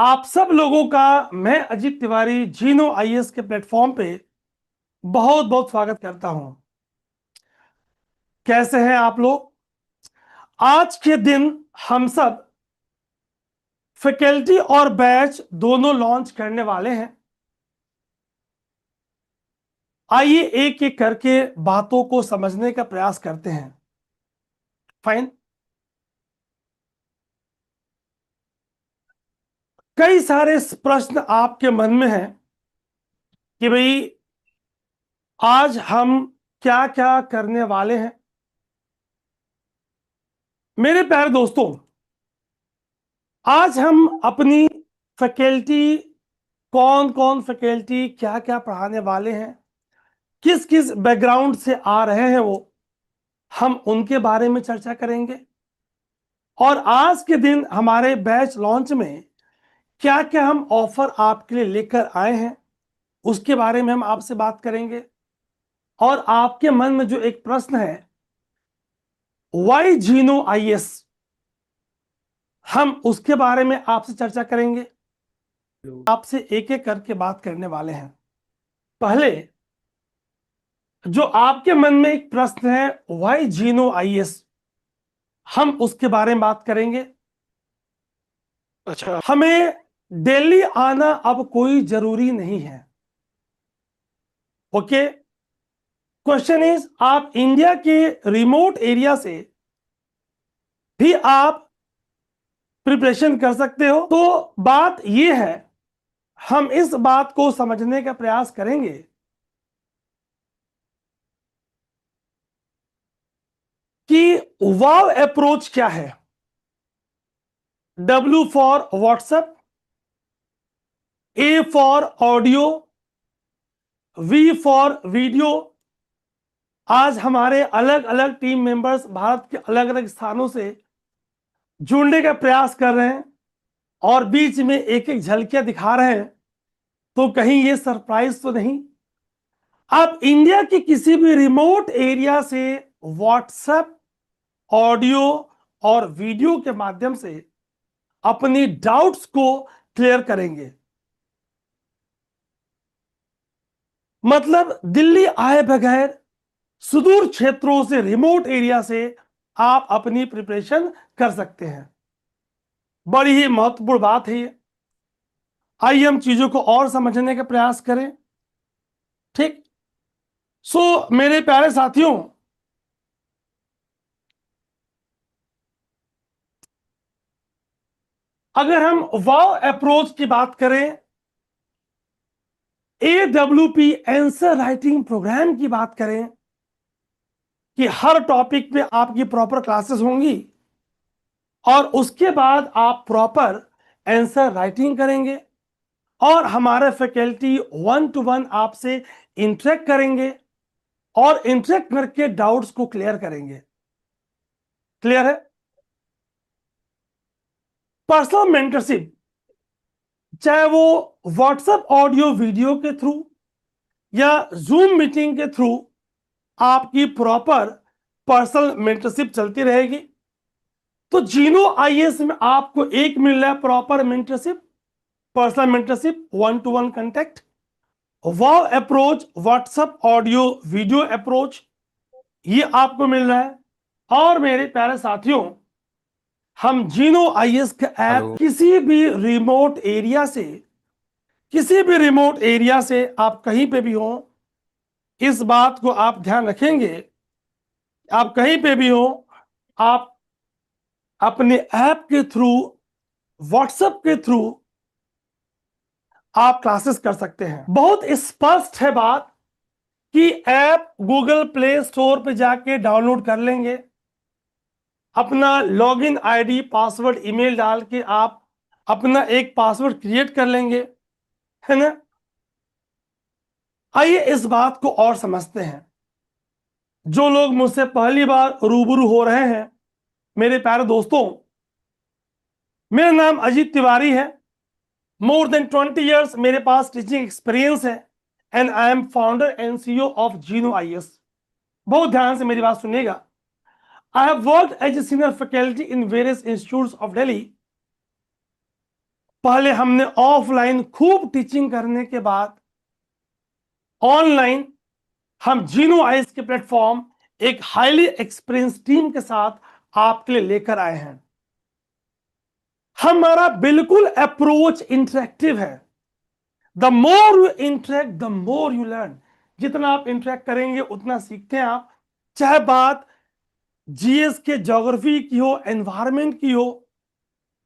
आप सब लोगों का मैं अजीत तिवारी जीनो आईएएस के प्लेटफॉर्म पे बहुत बहुत स्वागत करता हूं। कैसे हैं आप लोग? आज के दिन हम सब फैकल्टी और बैच दोनों लॉन्च करने वाले हैं। आइए एक एक करके बातों को समझने का प्रयास करते हैं। फाइन। कई सारे प्रश्न आपके मन में हैं कि भाई आज हम क्या क्या करने वाले हैं। मेरे प्यारे दोस्तों, आज हम अपनी फैकल्टी, कौन कौन फैकल्टी क्या क्या पढ़ाने वाले हैं, किस किस बैकग्राउंड से आ रहे हैं वो, हम उनके बारे में चर्चा करेंगे। और आज के दिन हमारे बैच लॉन्च में क्या क्या हम ऑफर आपके लिए लेकर आए हैं उसके बारे में हम आपसे बात करेंगे। और आपके मन में जो एक प्रश्न है, वाई जीनो आईएएस, हम उसके बारे में आपसे चर्चा करेंगे। आपसे एक एक करके बात करने वाले हैं। पहले जो आपके मन में एक प्रश्न है, वाई जीनो आईएएस, हम उसके बारे में बात करेंगे। अच्छा। हमें दिल्ली आना अब कोई जरूरी नहीं है। ओके। क्वेश्चन इज, आप इंडिया के रिमोट एरिया से भी आप प्रिपरेशन कर सकते हो। तो बात यह है, हम इस बात को समझने का प्रयास करेंगे कि वाव अप्रोच क्या है। W for WhatsApp, A for audio, V for video. आज हमारे अलग अलग टीम मेंबर्स भारत के अलग अलग स्थानों से जुड़ने का प्रयास कर रहे हैं और बीच में एक एक झलकियां दिखा रहे हैं। तो कहीं ये सरप्राइज तो नहीं? आप इंडिया के किसी भी रिमोट एरिया से व्हाट्सएप, ऑडियो और वीडियो के माध्यम से अपनी डाउट्स को क्लियर करेंगे। मतलब दिल्ली आए बगैर सुदूर क्षेत्रों से, रिमोट एरिया से आप अपनी प्रिपरेशन कर सकते हैं। बड़ी ही महत्वपूर्ण बात है ये। आइए हम चीजों को और समझने का प्रयास करें। ठीक। मेरे प्यारे साथियों, अगर हम वाव अप्रोच की बात करें, AWP आंसर राइटिंग प्रोग्राम की बात करें कि हर टॉपिक पे आपकी प्रॉपर क्लासेस होंगी और उसके बाद आप प्रॉपर आंसर राइटिंग करेंगे और हमारे फैकल्टी 1-to-1 आपसे इंटरेक्ट करेंगे और इंटरेक्ट करके डाउट्स को क्लियर करेंगे। क्लियर है? पर्सनल मेंटरशिप, चाहे वो व्हाट्सएप ऑडियो वीडियो के थ्रू या जूम मीटिंग के थ्रू, आपकी प्रॉपर पर्सनल मेंटरशिप चलती रहेगी। तो जीनो आईएएस में आपको एक मिल रहा है proper mentorship, personal mentorship, 1-to-1 contact. Wow approach, WhatsApp audio video approach, ये आपको मिल रहा है। और मेरे प्यारे साथियों, हम जीनो आईएएस का ऐप हेलो। किसी भी रिमोट एरिया से, किसी भी रिमोट एरिया से आप कहीं पे भी हो, इस बात को आप ध्यान रखेंगे। आप कहीं पे भी हो, आप अपने ऐप के थ्रू, व्हाट्सएप के थ्रू आप क्लासेस कर सकते हैं। बहुत स्पष्ट है बात कि ऐप गूगल प्ले स्टोर पे जाके डाउनलोड कर लेंगे, अपना लॉगिन आईडी, पासवर्ड, ईमेल डाल के आप अपना एक पासवर्ड क्रिएट कर लेंगे, है ना? आइए इस बात को और समझते हैं। जो लोग मुझसे पहली बार रूबरू हो रहे हैं, मेरे प्यारे दोस्तों, मेरा नाम अजीत तिवारी है। मोर देन 20 इयर्स मेरे पास टीचिंग एक्सपीरियंस है and I am founder and CEO of Jeeno IAS. बहुत ध्यान से मेरी बात सुनिएगा। I have worked as a senior faculty in various institutes of Delhi, पहले हमने ऑफलाइन खूब टीचिंग करने के बाद ऑनलाइन हम जीनो आईज के प्लेटफॉर्म एक हाईली एक्सपीरियंस टीम के साथ आपके लिए लेकर आए हैं। हमारा बिल्कुल अप्रोच इंटरेक्टिव है। The more you interact the more you learn. जितना आप इंटरेक्ट करेंगे उतना सीखते हैं आप। चाहे बात जीएस के ज्योग्राफी की हो, एनवायरमेंट की हो,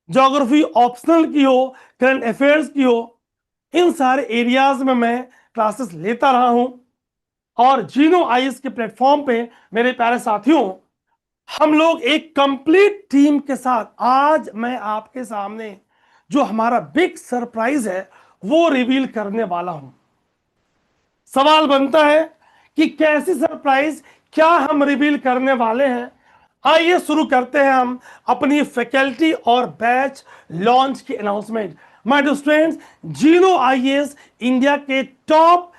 ज्योग्राफी ऑप्शनल की हो, करंट अफेयर्स की हो, इन सारे एरियाज में मैं क्लासेस लेता रहा हूं। और जीनो आईज के प्लेटफॉर्म पे मेरे प्यारे साथियों, हम लोग एक कंप्लीट टीम के साथ आज मैं आपके सामने जो हमारा बिग सरप्राइज है वो रिवील करने वाला हूं। सवाल बनता है कि कैसी सरप्राइज, क्या हम रिवील करने वाले हैं। आइए शुरू करते हैं हम अपनी फैकल्टी और बैच लॉन्च की announcement. My dear students, Jeeno IAS India के टॉप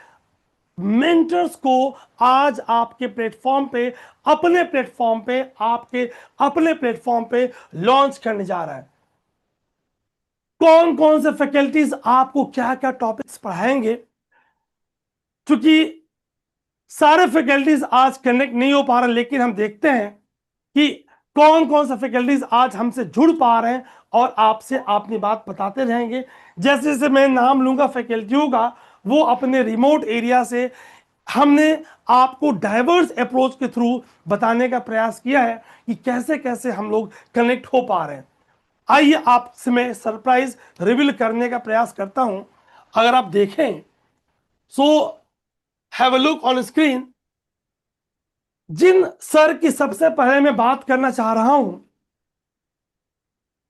मेंटर्स को आज आपके प्लेटफॉर्म पे, अपने प्लेटफॉर्म पे, आपके अपने प्लेटफॉर्म पे लॉन्च करने जा रहा है। कौन कौन से फैकल्टीज आपको क्या क्या टॉपिक्स पढ़ाएंगे, क्योंकि सारे फैकल्टीज आज कनेक्ट नहीं हो पा रहे, लेकिन हम देखते हैं कि कौन कौन सा फैकल्टीज आज हमसे जुड़ पा रहे हैं और आपसे अपनी बात बताते रहेंगे। जैसे जैसे मैं नाम लूंगा फैकल्टियों का, वो अपने रिमोट एरिया से हमने आपको डाइवर्स अप्रोच के थ्रू बताने का प्रयास किया है कि कैसे कैसे हम लोग कनेक्ट हो पा रहे हैं। आइए आपसे मैं सरप्राइज रिवील करने का प्रयास करता हूं। अगर आप देखें, so have a look on screen. जिन सर की सबसे पहले मैं बात करना चाह रहा हूं,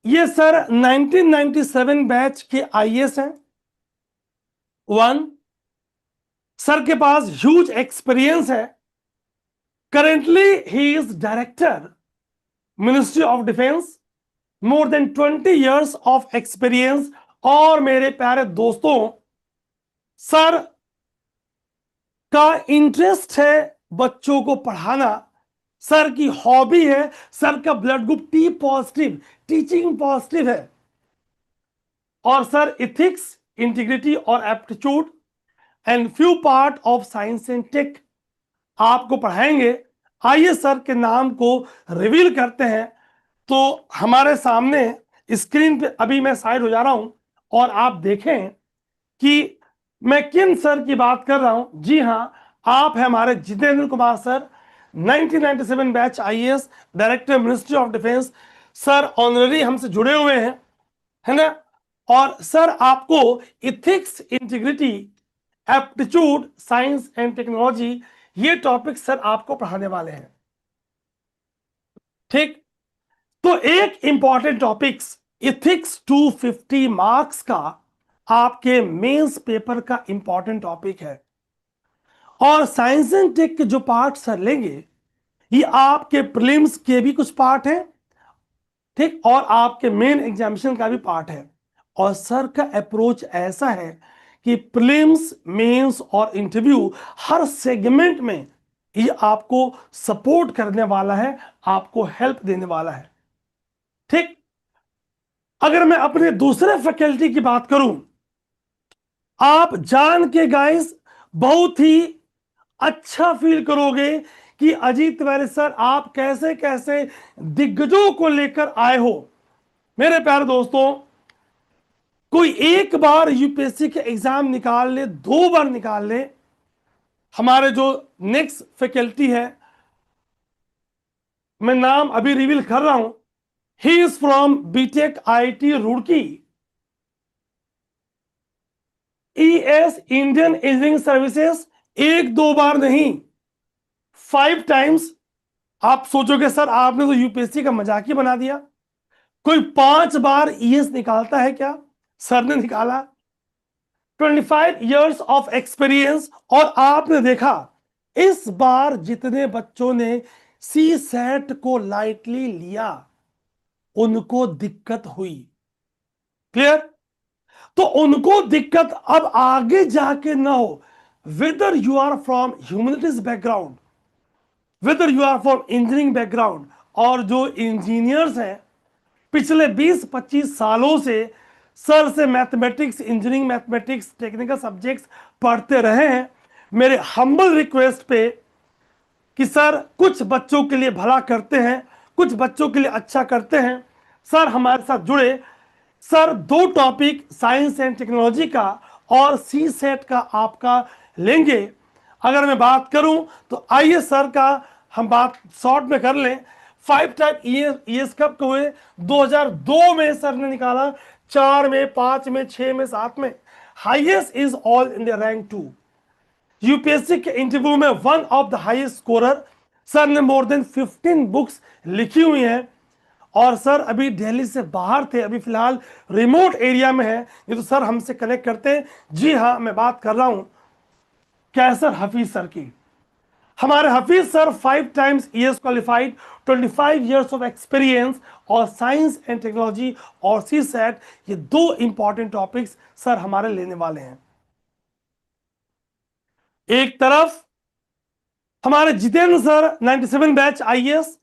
ये सर 1997 बैच के आईएएस हैं। वन, सर के पास ह्यूज एक्सपीरियंस है। Currently he is director ministry of defence, more than 20 years of experience. और मेरे प्यारे दोस्तों, सर का इंटरेस्ट है बच्चों को पढ़ाना, सर की हॉबी है, सर का blood group T positive, teaching positive है। और सर इथिक्स, इंटीग्रिटी और aptitude and few part of science and tech आपको पढ़ाएंगे। आइए सर के नाम को रिवील करते हैं। तो हमारे सामने स्क्रीन पे अभी मैं साइड हो जा रहा हूं और आप देखें कि मैं किन सर की बात कर रहा हूं। जी हां, आप हैं हमारे Jitendra Kumar sir, 1997 batch IAS, director ministry of defence. Sir honorary हमसे जुड़े हुए हैं, है ना। और सर आपको ethics, integrity, aptitude, science and technology, ये टॉपिक सर आपको पढ़ाने वाले हैं। ठीक, तो एक इंपॉर्टेंट टॉपिक्स इथिक्स 250 मार्क्स का आपके मेंस पेपर का इंपॉर्टेंट टॉपिक है। और साइंस एंड टेक के जो पार्ट सर लेंगे, ये आपके प्रीलिम्स के भी कुछ पार्ट हैं, ठीक, और आपके मेन एग्जामिनेशन का भी पार्ट है। और सर का अप्रोच ऐसा है कि प्रीलिम्स, मेंस और इंटरव्यू हर सेगमेंट में ये आपको सपोर्ट करने वाला है, आपको हेल्प देने वाला है। ठीक, अगर मैं अपने दूसरे फैकल्टी की बात करूं, आप जान के गाइस बहुत ही अच्छा फील करोगे कि अजीत तिवारी सर आप कैसे कैसे दिग्गजों को लेकर आए हो। मेरे प्यारे दोस्तों, कोई एक बार यूपीएससी के एग्जाम निकाल ले, 2 बार निकाल ले, हमारे जो नेक्स्ट फैकल्टी है, मैं नाम अभी रिवील कर रहा हूं, he is from BTech IIT Roorkee, ES Indian engineering services. 1-2 बार नहीं, 5 times। आप सोचोगे सर आपने तो यूपीएससी का मजाक ही बना दिया, कोई 5 बार ईएस निकालता है क्या? सर ने निकाला। 25 years ऑफ एक्सपीरियंस। और आपने देखा इस बार जितने बच्चों ने सी सेट को लाइटली लिया उनको दिक्कत हुई। क्लियर? तो उनको दिक्कत अब आगे जाके ना हो। Whether you are from humanities background, whether you are from engineering background, और जो इंजीनियर्स हैं पिछले 20-25 सालों से सर से mathematics, engineering mathematics, technical subjects पढ़ते रहे हैं। मेरे हम्बल रिक्वेस्ट पे कि सर कुछ बच्चों के लिए भला करते हैं, कुछ बच्चों के लिए अच्छा करते हैं, सर हमारे साथ जुड़े। Sir 2 topic science and technology का और सी सेट का आपका लेंगे। अगर मैं बात करूं तो आइए सर का हम बात शॉर्ट में कर लें। 5 टाइप ईएस कब के हुए? 2002 में सर ने निकाला, 4 में, 5 में, 6 में, 7 में। Highest is all India rank 2। UPSC के इंटरव्यू में one of the highest scorer. Sir ने मोर देन 15 बुक्स लिखी हुई हैं। और सर अभी दिल्ली से बाहर थे, अभी फिलहाल रिमोट एरिया में है। ये तो सर हमसे कनेक्ट करते हैं। जी हाँ, मैं बात कर रहा हूं कैसर हफीज सर की। हमारे Hafeez sir 5 times ES qualified, 25 years of experience और साइंस एंड टेक्नोलॉजी और सी सेट, ये 2 इंपॉर्टेंट टॉपिक्स सर हमारे लेने वाले हैं। एक तरफ हमारे Jitendra sir 97 batch IAS,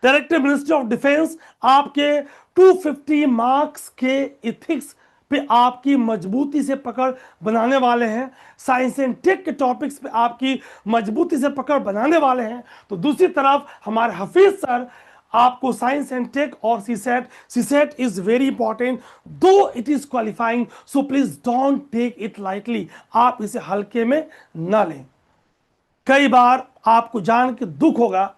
director ministry of defence, आपके 250 मार्क्स के इथिक्स पे आपकी मजबूती से पकड़ बनाने वाले हैं। साइंस एंड टेक के टॉपिक्स पे आपकी मजबूती से पकड़ बनाने वाले हैं। तो दूसरी तरफ हमारे हफीज सर आपको साइंस एंड टेक और CSAT is very important, though it is qualifying, so please don't take it lightly. आप इसे हल्के में ना लें। कई बार आपको जान के दुख होगा,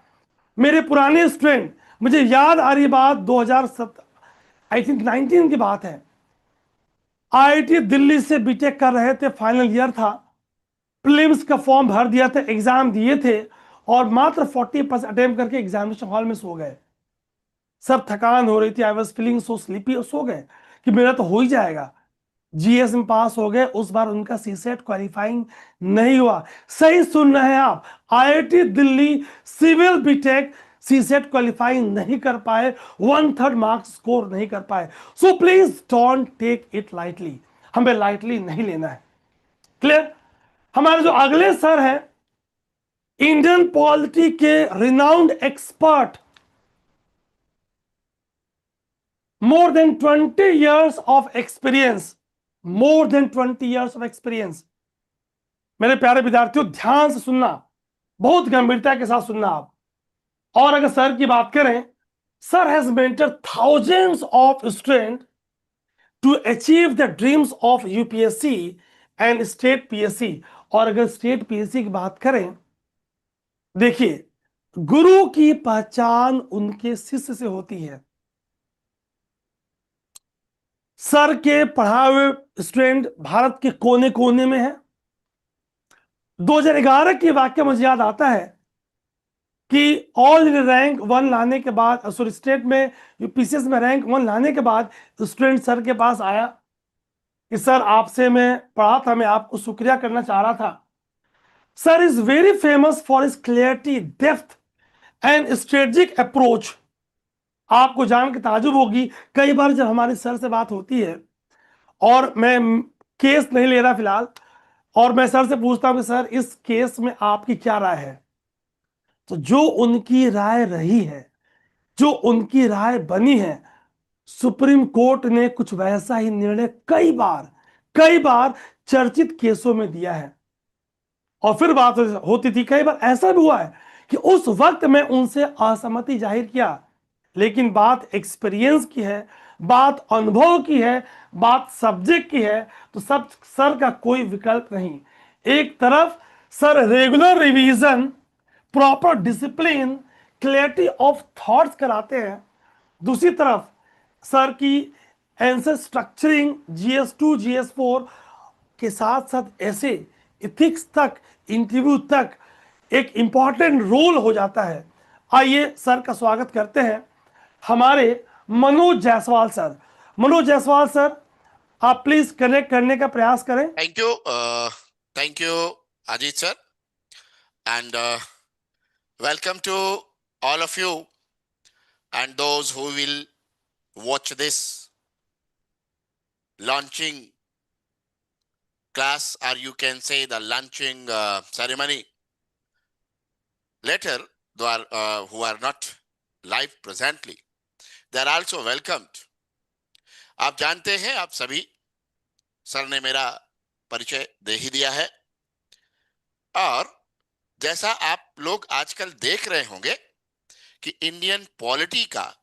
मेरे पुराने स्टूडेंट, मुझे याद आ रही बात 2007 आई थिंक 19 की बात है। आईआईटी दिल्ली से बीटेक कर रहे थे, फाइनल ईयर था, प्रीलिम्स का फॉर्म भर दिया था, एग्जाम दिए थे और मात्र 40% अटेम्प्ट करके एग्जामिनेशन हॉल में सो गए। सब थकान हो रही थी, I was feeling so sleepy, सो गए कि मेरा तो हो ही जाएगा। जीएस में पास हो गए, उस बार उनका सी सेट क्वालिफाइंग नहीं हुआ। सही सुन रहे हैं आप, IIT Delhi civil BTech CSAT qualifying नहीं कर पाए, 1/3 मार्क्स स्कोर नहीं कर पाए। So please don't take it lightly, हमें लाइटली नहीं लेना है। क्लियर? हमारे जो अगले सर हैं, इंडियन पॉलिटी के renowned expert, more than 20 years of experience, more than 20 years of experience। मेरे प्यारे विद्यार्थियों, ध्यान से सुनना, बहुत गंभीरता के साथ सुनना आप। और अगर सर की बात करें, sir has mentored thousands of student to achieve the dreams of UPSC and state PSC. और अगर स्टेट पीएससी की बात करें, देखिए, गुरु की पहचान उनके शिष्य से होती है। सर के पढ़ाए हुए स्टूडेंट भारत के कोने कोने में है। 2011 की वाक्य मुझे याद आता है कि ऑल इंडिया रैंक 1 लाने के बाद, सॉरी स्टेट में यूपीसीएस में रैंक 1 लाने के बाद स्टूडेंट सर के पास आया कि सर आपसे मैं पढ़ा था, मैं आपको शुक्रिया करना चाह रहा था। Sir is very famous for his clarity, depth and strategic approach. आपको जान के ताजुब होगी, कई बार जब हमारे सर से बात होती है, और मैं केस नहीं ले रहा फिलहाल, और मैं सर से पूछता हूं कि सर इस केस में आपकी क्या राय है, तो जो उनकी राय रही है, जो उनकी राय बनी है, सुप्रीम कोर्ट ने कुछ वैसा ही निर्णय कई बार चर्चित केसों में दिया है। और फिर बात होती थी, कई बार ऐसा भी हुआ है कि उस वक्त मैं उनसे असहमति जाहिर किया, लेकिन बात एक्सपीरियंस की है, बात अनुभव की है, बात सब्जेक्ट की है, तो सब सर का कोई विकल्प नहीं। एक तरफ sir regular revision, proper discipline, clarity of thoughts कराते हैं, दूसरी तरफ सर की आंसर स्ट्रक्चरिंग, जीएस2 जीएस4 के साथ साथ ऐसे इथिक्स तक, इंटरव्यू तक एक इंपॉर्टेंट रोल हो जाता है। आइए सर का स्वागत करते हैं, हमारे मनोज जायसवाल सर। मनोज जायसवाल सर, आप प्लीज कनेक्ट करने का प्रयास करें। Thank you, Ajit sir, and welcome to all of you and those who will watch this launching class, or you can say the launching ceremony later. Who are not live presently, they are also welcomed. आप जानते हैं, आप सभी, sir ने मेरा परिचय दे ही दिया है। और जैसा आप लोग आजकल देख रहे होंगे कि इंडियन पॉलिटी का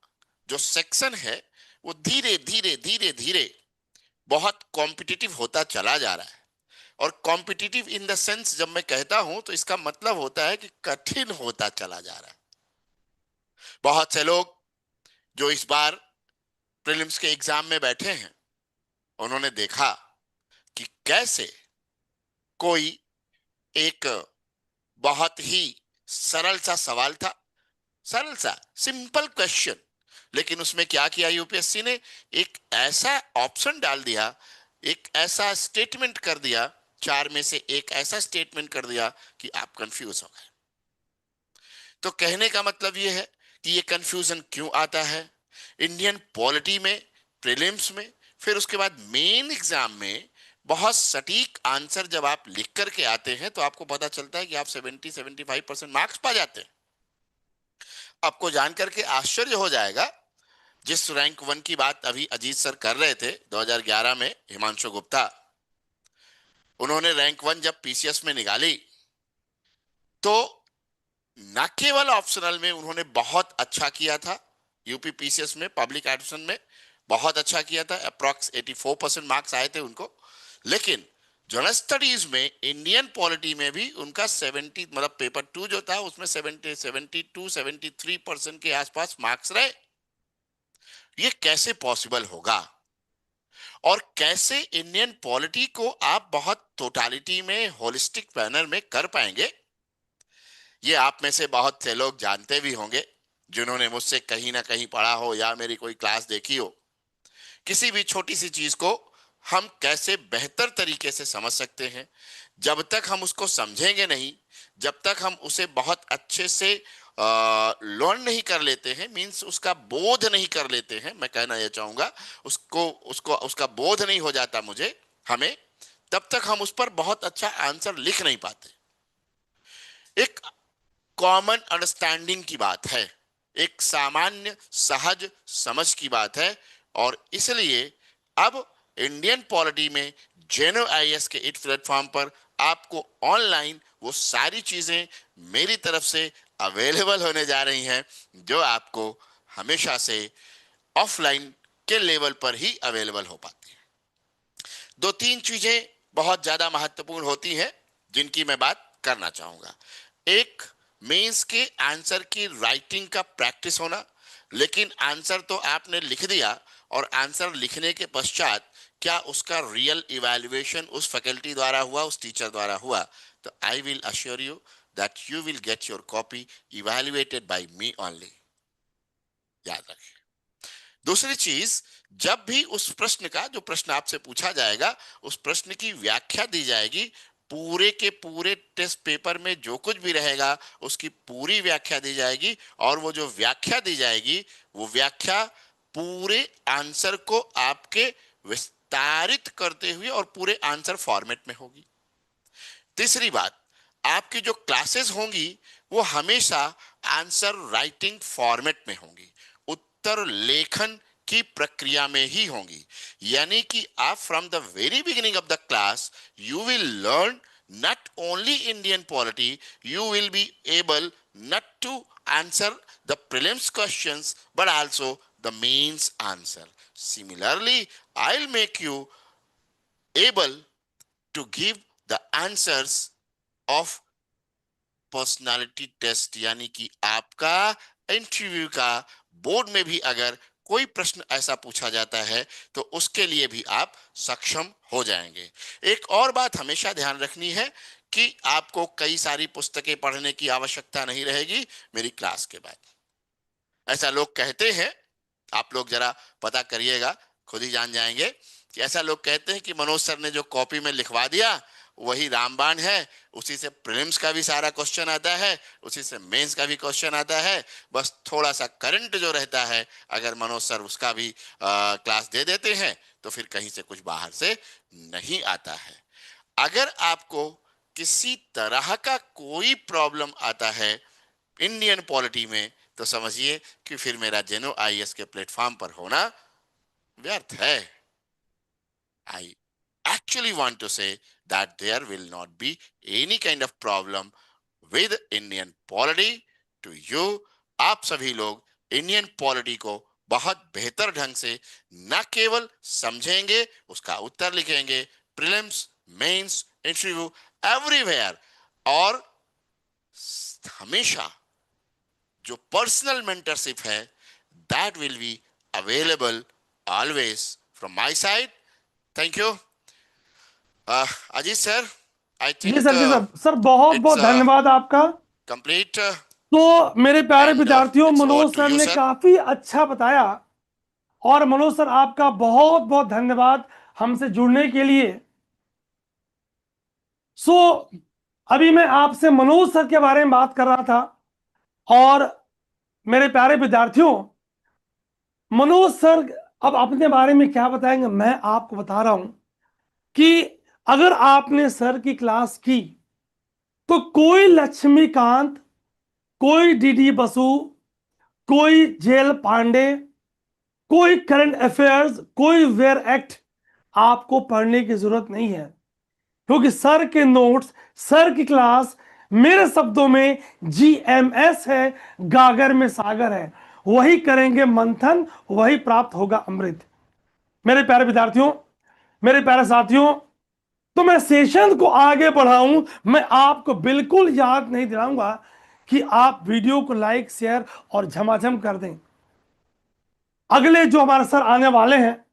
जो सेक्शन है वो धीरे धीरे धीरे धीरे बहुत कॉम्पिटिटिव होता चला जा रहा है। और कॉम्पिटिटिव इन द सेंस जब मैं कहता हूं तो इसका मतलब होता है कि कठिन होता चला जा रहा है। बहुत से लोग जो इस बार प्रीलिम्स के एग्जाम में बैठे हैं, उन्होंने देखा कि कैसे कोई एक बहुत ही सरल सा सवाल था, सरल सा सिंपल क्वेश्चन, लेकिन उसमें क्या किया यूपीएससी ने, एक ऐसा ऑप्शन डाल दिया, एक ऐसा स्टेटमेंट कर दिया, चार में से एक ऐसा स्टेटमेंट कर दिया कि आप कंफ्यूज हो गए। तो कहने का मतलब यह है कि ये कंफ्यूजन क्यों आता है इंडियन पॉलिटी में, प्रीलिम्स में, फिर उसके बाद मेन एग्जाम में। बहुत सटीक आंसर जब आप लिख करके आते हैं तो आपको पता चलता है कि आप 70-75% मार्क्स पा जाते हैं। आपको जानकर के आश्चर्य हो जाएगा, जिस रैंक वन की बात अभी अजीत सर कर रहे थे 2011 में, हिमांशु गुप्ता, उन्होंने रैंक वन जब पीसीएस में निकाली तो न केवल ऑप्शनल में उन्होंने बहुत अच्छा किया था, यूपी पीसीएस में पब्लिक एडमिशन में बहुत अच्छा किया था, अप्रॉक्स 84% मार्क्स आए थे उनको, लेकिन जनरल स्टडीज में इंडियन पॉलिटी में भी उनका 70, मतलब पेपर 2 जो था उसमें 72-73% के आसपास मार्क्स रहे। ये कैसे पॉसिबल होगा और कैसे इंडियन पॉलिटी को आप बहुत टोटालिटी में, होलिस्टिक मैनर में कर पाएंगे, ये आप में से बहुत से लोग जानते भी होंगे, जिन्होंने मुझसे कहीं ना कहीं पढ़ा हो या मेरी कोई क्लास देखी हो। किसी भी छोटी सी चीज को हम कैसे बेहतर तरीके से समझ सकते हैं, जब तक हम उसको समझेंगे नहीं, जब तक हम उसे बहुत अच्छे से लर्न नहीं कर लेते हैं, मींस उसका बोध नहीं कर लेते हैं, मैं कहना यह चाहूंगा, उसको उसको उसका बोध नहीं हो जाता मुझे, हमें, तब तक हम उस पर बहुत अच्छा आंसर लिख नहीं पाते। एक कॉमन अंडरस्टैंडिंग की बात है, एक सामान्य सहज समझ की बात है। और इसलिए अब इंडियन पॉलिटी में जेनो आईएएस के इट प्लेटफॉर्म पर आपको ऑनलाइन वो सारी चीजें मेरी तरफ से अवेलेबल होने जा रही हैं, जो आपको हमेशा से ऑफलाइन के लेवल पर ही अवेलेबल हो पाती है। दो तीन चीजें बहुत ज्यादा महत्वपूर्ण होती हैं जिनकी मैं बात करना चाहूंगा। एक, मेंस के आंसर की राइटिंग का प्रैक्टिस होना। लेकिन आंसर तो आपने लिख दिया, और आंसर लिखने के पश्चात क्या उसका रियल इवैल्यूएशन उस फैकल्टी द्वारा हुआ, उस टीचर द्वारा हुआ? तो I will assure you that you will get your copy evaluated by me only, याद रखें। दूसरी चीज, जब भी उस प्रश्न का, जो प्रश्न आपसे पूछा जाएगा, उस प्रश्न की व्याख्या दी जाएगी, पूरे के पूरे टेस्ट पेपर में जो कुछ भी रहेगा उसकी पूरी व्याख्या दी जाएगी। और वो जो व्याख्या दी जाएगी, वो व्याख्या पूरे आंसर को आपके विस्तारित करते हुए और पूरे आंसर फॉर्मेट में होगी। तीसरी बात, आपकी जो क्लासेस होंगी वो हमेशा आंसर राइटिंग फॉर्मेट में होंगी, उत्तर लेखन की प्रक्रिया में ही होंगी। यानी कि आप from the very beginning of the class you will learn not only Indian polity, you will be able not to answer the prelims questions but also the mains answer. Similarly, I'll make you able to give the answers of personality test, यानी कि आपका interview का board में भी अगर कोई प्रश्न ऐसा पूछा जाता है तो उसके लिए भी आप सक्षम हो जाएंगे। एक और बात हमेशा ध्यान रखनी है कि आपको कई सारी पुस्तकें पढ़ने की आवश्यकता नहीं रहेगी मेरी क्लास के बाद। ऐसा लोग कहते हैं, आप लोग जरा पता करिएगा, खुद ही जान जाएंगे कि ऐसा लोग कहते हैं कि मनोज सर ने जो कॉपी में लिखवा दिया वही रामबाण है, उसी से प्रीलिम्स का भी सारा क्वेश्चन आता है, उसी से मेंस का भी क्वेश्चन आता है, बस थोड़ा सा करंट जो रहता है अगर मनोज सर उसका भी क्लास दे देते हैं तो फिर कहीं से कुछ बाहर से नहीं आता है। अगर आपको किसी तरह का कोई प्रॉब्लम आता है इंडियन पॉलिटी में तो समझिए कि फिर मेरा जेनो आईएएस के प्लेटफॉर्म पर होना व्यर्थ है. I actually want to say that there will not be any kind of problem with Indian polity. To you, आप सभी लोग इंडियन पॉलिटी को बहुत बेहतर ढंग से न केवल समझेंगे, उसका उत्तर लिखेंगे प्रीलिम्स, मेंस, इंटरव्यू, एवरीवेयर. और हमेशा जो पर्सनल मेंटरशिप है, that will be available always from my side. Thank you. Ajit sir, I जी थिंक सर, जी सर, सर बहुत इट्स बहुत धन्यवाद आपका। कंप्लीट तो मेरे प्यारे एंड विद्यार्थियों, it's over Manoj to sir यू ने सर. काफी अच्छा बताया, और मनोज सर आपका बहुत बहुत धन्यवाद हमसे जुड़ने के लिए। सो अभी मैं आपसे मनोज सर के बारे में बात कर रहा था, और मेरे प्यारे विद्यार्थियों, मनोज सर अब अपने बारे में क्या बताएंगे, मैं आपको बता रहा हूं कि अगर आपने सर की क्लास की तो कोई लक्ष्मीकांत, कोई डीडी बसु, कोई जेल पांडे, कोई करंट अफेयर्स, कोई वेयर एक्ट आपको पढ़ने की जरूरत नहीं है, क्योंकि सर के नोट्स, सर की क्लास मेरे शब्दों में जीएमएस है, गागर में सागर है। वही करेंगे मंथन, वही प्राप्त होगा अमृत। मेरे प्यारे विद्यार्थियों, मेरे प्यारे साथियों, तो मैं सेशन को आगे बढ़ाऊं, मैं आपको बिल्कुल याद नहीं दिलाऊंगा कि आप वीडियो को लाइक, शेयर और झमाझम कर दें। अगले जो हमारे सर आने वाले हैं,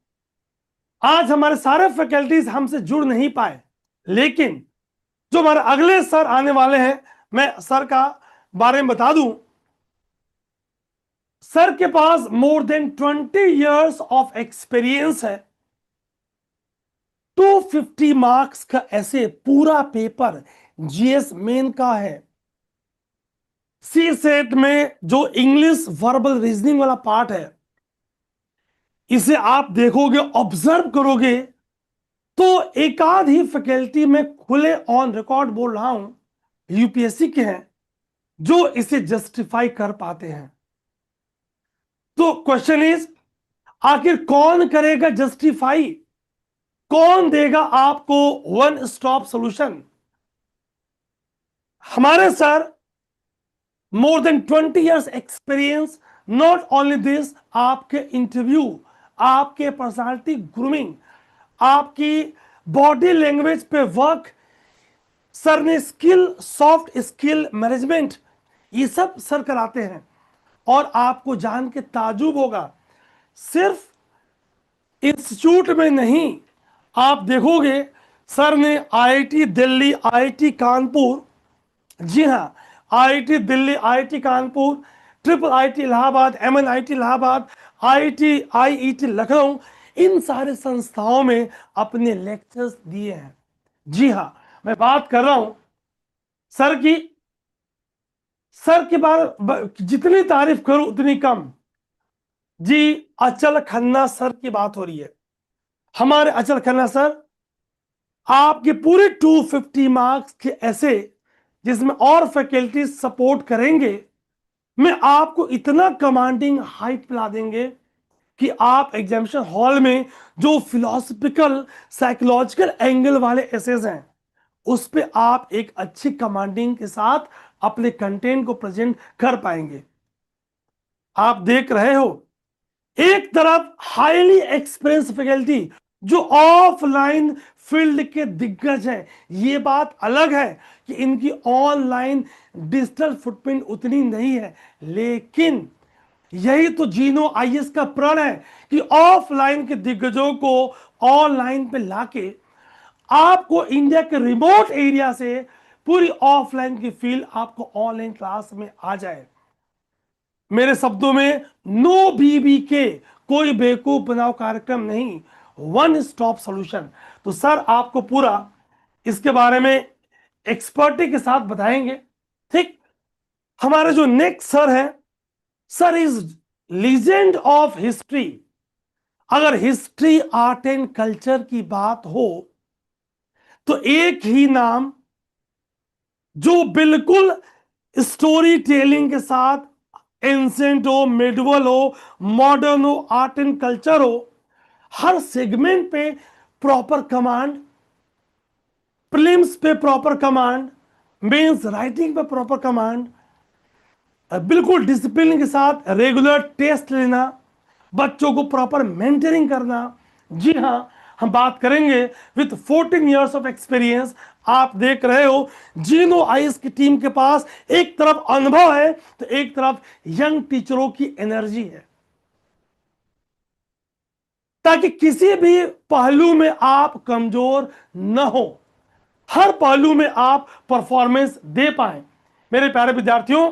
आज हमारे सारे फैकल्टीज हमसे जुड़ नहीं पाए, लेकिन जो हमारे अगले सर आने वाले हैं, मैं सर का बारे में बता दूं। सर के पास more than 20 years of experience है। 250 मार्क्स का ऐसे पूरा पेपर जीएस मेन का है। सी सेट में जो इंग्लिश वर्बल रीजनिंग वाला पार्ट है, इसे आप देखोगे, ऑब्जर्व करोगे, तो एकाध ही फैकल्टी में खुले ऑन रिकॉर्ड बोल रहा हूं, यूपीएससी के हैं जो इसे जस्टिफाई कर पाते हैं। तो क्वेश्चन इज, आखिर कौन करेगा जस्टिफाई, कौन देगा आपको वन स्टॉप सॉल्यूशन? हमारे sir, more than 20 years experience. Not only this, आपके इंटरव्यू, आपके पर्सनालिटी ग्रूमिंग, आपकी बॉडी लैंग्वेज पे वर्क, सर ने स्किल, सॉफ्ट स्किल मैनेजमेंट, ये सब सर कराते हैं। और आपको जान के ताजुब होगा, सिर्फ इंस्टीट्यूट में नहीं, आप देखोगे सर ने आईआईटी दिल्ली, आईआईटी कानपुर, जी हाँ, IIT Delhi, IIT Kanpur, triple IT Allahabad, MNIT Allahabad, IIT, IET Lucknow, इन सारे संस्थाओं में अपने लेक्चर्स दिए हैं। जी हाँ, मैं बात कर रहा हूं सर की। सर के बारे जितनी तारीफ करूं उतनी कम। जी, अचल खन्ना सर की बात हो रही है। हमारे अचल खन्ना सर आपके पूरे 250 मार्क्स के ऐसे, जिसमें और फैकल्टी सपोर्ट करेंगे, मैं आपको इतना कमांडिंग हाइप ला देंगे कि आप एग्जामिनेशन हॉल में जो फिलोसफिकल, साइकोलॉजिकल एंगल वाले एसेज हैं, उस पे आप एक अच्छी कमांडिंग के साथ अपने कंटेंट को प्रेजेंट कर पाएंगे। आप देख रहे हो, एक तरफ हाईली एक्सपीरियंस फैकल्टी जो ऑफलाइन फील्ड के दिग्गज हैं, ये बात अलग है कि इनकी ऑनलाइन डिजिटल फुटप्रिंट उतनी नहीं है, लेकिन यही तो जीनो आईएएस का प्रण है कि ऑफलाइन के दिग्गजों को ऑनलाइन पे लाके आपको इंडिया के रिमोट एरिया से पूरी ऑफलाइन की फील्ड आपको ऑनलाइन क्लास में आ जाए। मेरे शब्दों में, नो बीबी के, कोई बेवकूफ बनाओ कार्यक्रम नहीं, वन स्टॉप सॉल्यूशन। तो सर आपको पूरा इसके बारे में एक्सपर्टी के साथ बताएंगे। ठीक, हमारे जो नेक्स्ट सर है, sir is legend of history. अगर हिस्ट्री, आर्ट एंड कल्चर की बात हो तो एक ही नाम जो बिल्कुल स्टोरी टेलिंग के साथ, एंसेंट हो, मिडवल हो, मॉडर्न हो, आर्ट एंड कल्चर हो, हर सेगमेंट पे प्रॉपर कमांड, प्रीलिम्स पे प्रॉपर कमांड, मेंस राइटिंग पे प्रॉपर कमांड, बिल्कुल डिसिप्लिन के साथ रेगुलर टेस्ट लेना, बच्चों को प्रॉपर मेंटरिंग करना। जी हाँ, हम बात करेंगे विथ 14 इयर्स ऑफ एक्सपीरियंस। आप देख रहे हो जीनो आईएएस की टीम के पास एक तरफ अनुभव है तो एक तरफ यंग टीचरों की एनर्जी है, ताकि किसी भी पहलू में आप कमजोर न हो, हर पहलू में आप परफॉर्मेंस दे पाए। मेरे प्यारे विद्यार्थियों,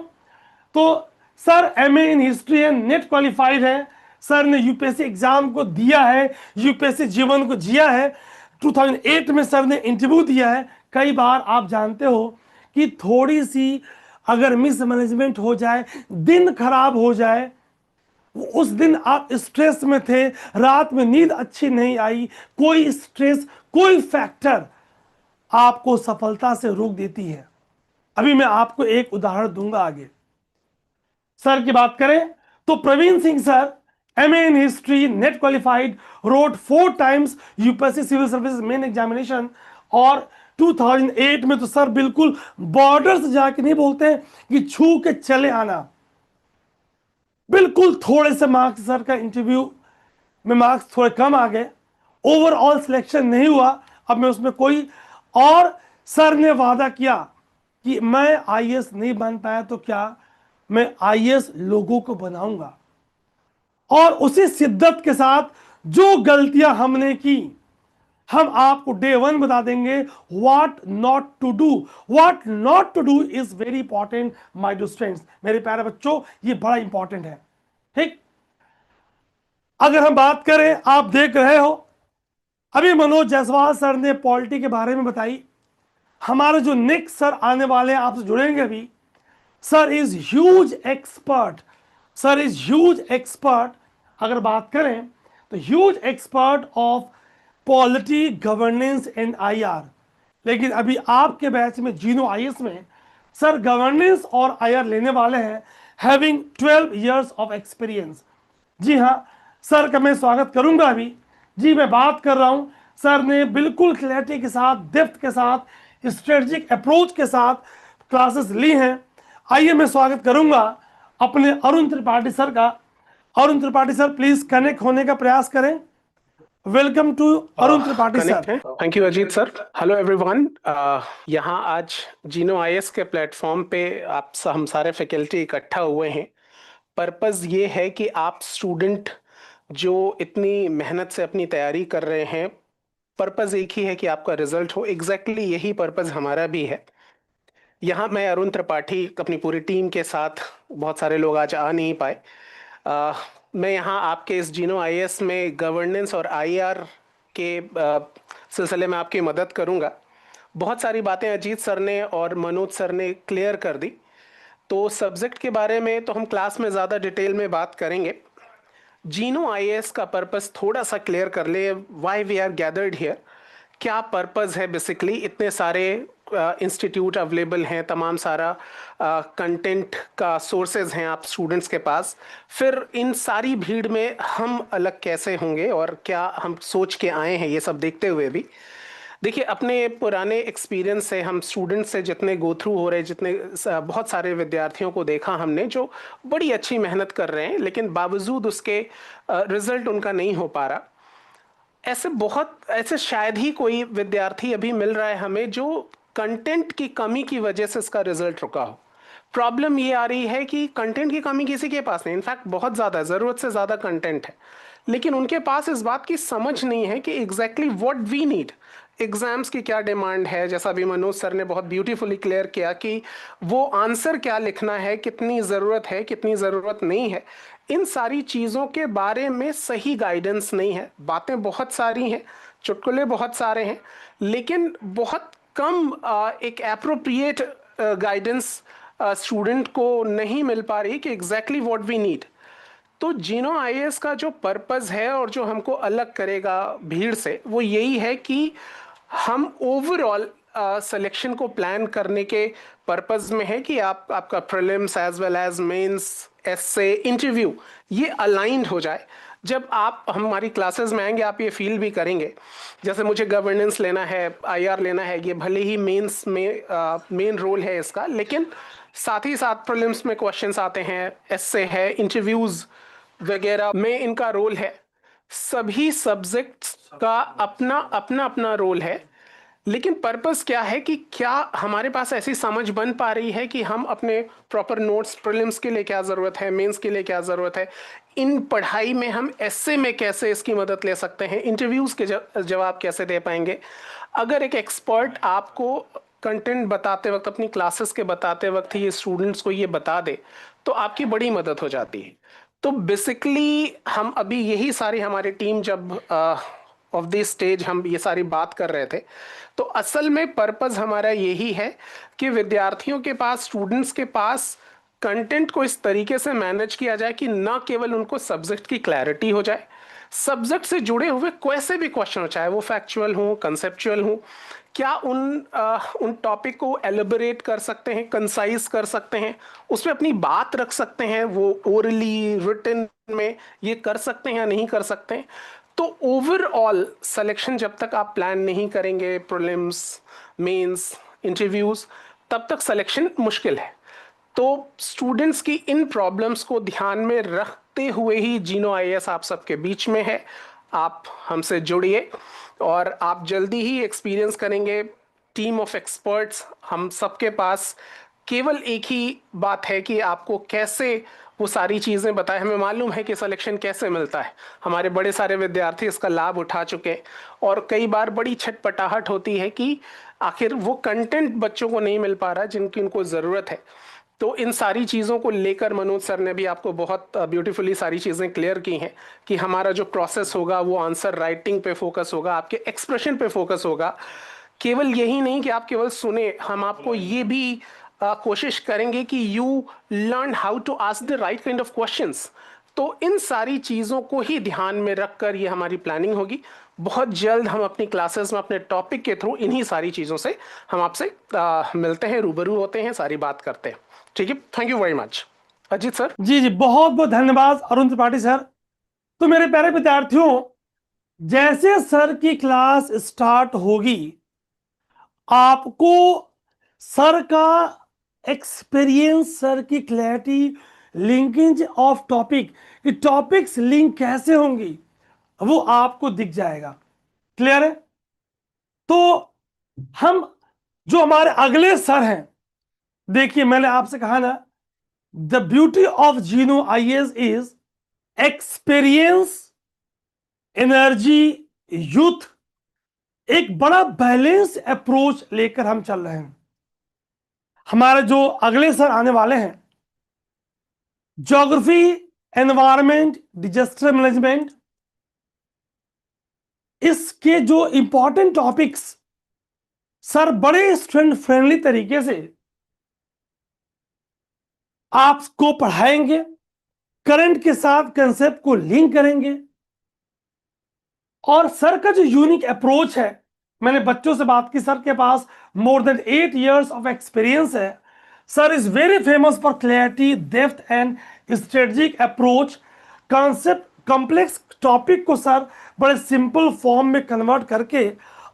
तो sir MA in history and net qualified है, सर ने यूपीएससी एग्जाम को दिया है, यूपीएससी जीवन को जिया है। 2008 में सर ने इंटरव्यू दिया है। कई बार आप जानते हो कि थोड़ी सी अगर मिसमैनेजमेंट हो जाए, दिन खराब हो जाए, उस दिन आप स्ट्रेस में थे, रात में नींद अच्छी नहीं आई, कोई स्ट्रेस, कोई फैक्टर आपको सफलता से रोक देती है। अभी मैं आपको एक उदाहरण दूंगा। आगे सर की बात करें तो Praveen Singh sir, MA in history, NET qualified, wrote 4 times UPSC civil service main examination. और 2008 में तो सर बिल्कुल बॉर्डर से जाके नहीं बोलते कि छू के चले आना, बिल्कुल थोड़े से मार्क्स सर का इंटरव्यू में मार्क्स थोड़े कम आ गए, ओवरऑल सिलेक्शन नहीं हुआ। अब मैं उसमें कोई, और सर ने वादा किया कि मैं आईएएस नहीं बन पाया तो क्या, मैं आईएएस लोगों को बनाऊंगा। और उसी शिद्दत के साथ जो गलतियां हमने की, हम आपको डे 1 बता देंगे what not to do. What not to do is very important my dear students. मेरे प्यारे बच्चों, ये बड़ा इंपॉर्टेंट है। ठीक, अगर हम बात करें, आप देख रहे हो अभी मनोज जायसवाल सर ने पॉलिटी के बारे में बताई। हमारे जो नेक्स्ट सर आने वाले हैं, आपसे जुड़ेंगे अभी, sir is huge expert, sir is huge expert. अगर बात करें तो huge expert of polity, governance and IR. लेकिन अभी आपके बैच में जीनो आईएएस में सर गवर्नेंस और आईआर लेने वाले हैं, हैविंग 12 इयर्स ऑफ एक्सपीरियंस। जी हाँ, सर का मैं स्वागत करूंगा अभी। जी, मैं बात कर रहा हूं, सर ने बिल्कुल क्लैरिटी के साथ, डेप्थ के साथ, स्ट्रेटजिक अप्रोच के साथ क्लासेस ली हैं। आइए मैं स्वागत करूंगा अपने अरुण त्रिपाठी सर का। Arun Tripathi sir please connect होने का प्रयास करें। Welcome to Arun Tripathi sir. Thank you Ajit sir. Hello everyone. यहाँ आज जीनो आईएएस के प्लेटफॉर्म पे हम सारे फैकल्टी इकट्ठा हुए हैं। पर्पस ये है कि आप स्टूडेंट जो इतनी मेहनत से अपनी तैयारी कर रहे हैं, पर्पस एक ही है कि आपका रिजल्ट हो। एग्जैक्टली यही पर्पस हमारा भी है। यहाँ मैं अरुण त्रिपाठी अपनी पूरी टीम के साथ, बहुत सारे लोग आज आ नहीं पाए, मैं यहाँ आपके इस जीनो आईएएस में गवर्नेंस और आईआर के सिलसिले में आपकी मदद करूँगा। बहुत सारी बातें अजीत सर ने और मनोज सर ने क्लियर कर दी, तो सब्जेक्ट के बारे में तो हम क्लास में ज़्यादा डिटेल में बात करेंगे। जीनो आईएएस का पर्पस थोड़ा सा क्लियर कर ले, why we are gathered here. क्या पर्पस है बेसिकली, इतने सारे इंस्टीट्यूट अवेलेबल हैं, तमाम सारा कंटेंट का सोर्सेज हैं आप स्टूडेंट्स के पास, फिर इन सारी भीड़ में हम अलग कैसे होंगे और क्या हम सोच के आए हैं, ये सब देखते हुए भी देखिए अपने पुराने एक्सपीरियंस से, हम स्टूडेंट से जितने गो थ्रू हो रहे, जितने बहुत सारे विद्यार्थियों को देखा हमने जो बड़ी अच्छी मेहनत कर रहे हैं लेकिन बावजूद उसके रिजल्ट उनका नहीं हो पा रहा। ऐसे शायद ही कोई विद्यार्थी अभी मिल रहा है हमें जो कंटेंट की कमी की वजह से इसका रिजल्ट रुका हो। प्रॉब्लम ये आ रही है कि कंटेंट की कमी किसी के पास नहीं, इनफैक्ट बहुत ज़्यादा, ज़रूरत से ज़्यादा कंटेंट है, लेकिन उनके पास इस बात की समझ नहीं है कि exactly what we need, exams की क्या डिमांड है। जैसा भी मनोज सर ने बहुत ब्यूटीफुली क्लियर किया कि वो आंसर क्या लिखना है, कितनी ज़रूरत है, कितनी ज़रूरत नहीं है, इन सारी चीज़ों के बारे में सही गाइडेंस नहीं है। बातें बहुत सारी हैं, चुटकुले बहुत सारे हैं, लेकिन बहुत कम एक एप्रोप्रिएट गाइडेंस स्टूडेंट को नहीं मिल पा रही कि एग्जैक्टली व्हाट वी नीड। तो जीनो आईएएस का जो पर्पस है और जो हमको अलग करेगा भीड़ से, वो यही है कि हम ओवरऑल सिलेक्शन को प्लान करने के पर्पस में है कि आपका prelims as well as mains, essay, interview ये अलाइंड हो जाए। जब आप हमारी क्लासेस में आएंगे आप ये फील भी करेंगे, जैसे मुझे गवर्नेंस लेना है, आईआर लेना है, ये भले ही मेंस में मेन रोल है इसका, लेकिन साथ ही साथ प्रीलिम्स में क्वेश्चंस आते हैं, एस्से है, इंटरव्यूज वगैरह में इनका रोल है। सभी सब्जेक्ट्स का अपना अपना अपना रोल है, लेकिन पर्पस क्या है कि क्या हमारे पास ऐसी समझ बन पा रही है कि हम अपने प्रॉपर नोट्स, प्रीलिम्स के लिए क्या ज़रूरत है, मेंस के लिए क्या ज़रूरत है, इन पढ़ाई में हम एस्से में कैसे इसकी मदद ले सकते हैं, इंटरव्यूज़ के जवाब कैसे दे पाएंगे। अगर एक एक्सपर्ट आपको कंटेंट बताते वक्त, अपनी क्लासेस के बताते वक्त ये स्टूडेंट्स को ये बता दे, तो आपकी बड़ी मदद हो जाती है। तो बेसिकली हम अभी यही सारी हमारी टीम जब ऑफ दिस स्टेज हम ये सारी बात कर रहे थे, तो असल में पर्पस हमारा यही है कि विद्यार्थियों के पास, स्टूडेंट्स के पास कंटेंट को इस तरीके से मैनेज किया जाए कि न केवल उनको सब्जेक्ट की क्लैरिटी हो जाए, सब्जेक्ट से जुड़े हुए कैसे भी क्वेश्चन हो, चाहे वो फैक्चुअल हो, कंसेप्चुअल हो, क्या उन टॉपिक को एलिबरेट कर सकते हैं, कंसाइज कर सकते हैं, उसमें अपनी बात रख सकते हैं, वो ओरली रिटन में ये कर सकते हैं या नहीं कर सकते हैं। तो ओवरऑल सिलेक्शन जब तक आप प्लान नहीं करेंगे, प्रीलिम्स, मेंस, इंटरव्यूज, तब तक सिलेक्शन मुश्किल है। तो स्टूडेंट्स की इन प्रॉब्लम्स को ध्यान में रखते हुए ही जीनो आईएएस आप सबके बीच में है। आप हमसे जुड़िए और आप जल्दी ही एक्सपीरियंस करेंगे। टीम ऑफ एक्सपर्ट्स हम सबके पास, केवल एक ही बात है कि आपको कैसे वो सारी चीज़ें बताएं। हमें मालूम है कि सिलेक्शन कैसे मिलता है, हमारे बड़े सारे विद्यार्थी इसका लाभ उठा चुके हैं, और कई बार बड़ी छटपटाहट होती है कि आखिर वो कंटेंट बच्चों को नहीं मिल पा रहा जिनकी उनको ज़रूरत है। तो इन सारी चीज़ों को लेकर मनोज सर ने भी आपको बहुत ब्यूटीफुली सारी चीज़ें क्लियर की हैं कि हमारा जो प्रोसेस होगा वो आंसर राइटिंग पे फोकस होगा, आपके एक्सप्रेशन पे फोकस होगा। केवल यही नहीं कि आप केवल सुने, हम आपको ये भी कोशिश करेंगे कि you learn how to ask the right kind of questions. तो इन सारी चीज़ों को ही ध्यान में रखकर ये हमारी प्लानिंग होगी। बहुत जल्द हम अपनी क्लासेस में अपने टॉपिक के थ्रू इन्हीं सारी चीज़ों से हम आपसे मिलते हैं, रूबरू होते हैं, सारी बात करते हैं। ठीक है, thank you very much. Ajit sir. जी जी, बहुत बहुत धन्यवाद अरुण त्रिपाठी सर। तो मेरे प्यारे विद्यार्थियों, जैसे सर की क्लास स्टार्ट होगी, आपको सर का एक्सपीरियंस, सर की क्लैरिटी, लिंकेज ऑफ टॉपिक, कि टॉपिक्स लिंक कैसे होंगी, वो आपको दिख जाएगा। क्लियर है? तो हम जो हमारे अगले सर हैं, देखिए मैंने आपसे कहा ना, the beauty of Jeeno IAS is experience, energy, youth, एक बड़ा बैलेंस अप्रोच लेकर हम चल रहे हैं। हमारे जो अगले सर आने वाले हैं, ज्योग्राफी, एनवायरमेंट, डिजास्टर मैनेजमेंट, इसके जो इंपॉर्टेंट टॉपिक्स सर बड़े स्टूडेंट फ्रेंडली तरीके से आपको पढ़ाएंगे, करंट के साथ कंसेप्ट को लिंक करेंगे। और सर का जो यूनिक अप्रोच है, मैंने बच्चों से बात की, सर के पास more than 8 years of experience है। Sir is very famous for clarity, depth and strategic approach. Concept, complex topic को सर बड़े सिंपल फॉर्म में कन्वर्ट करके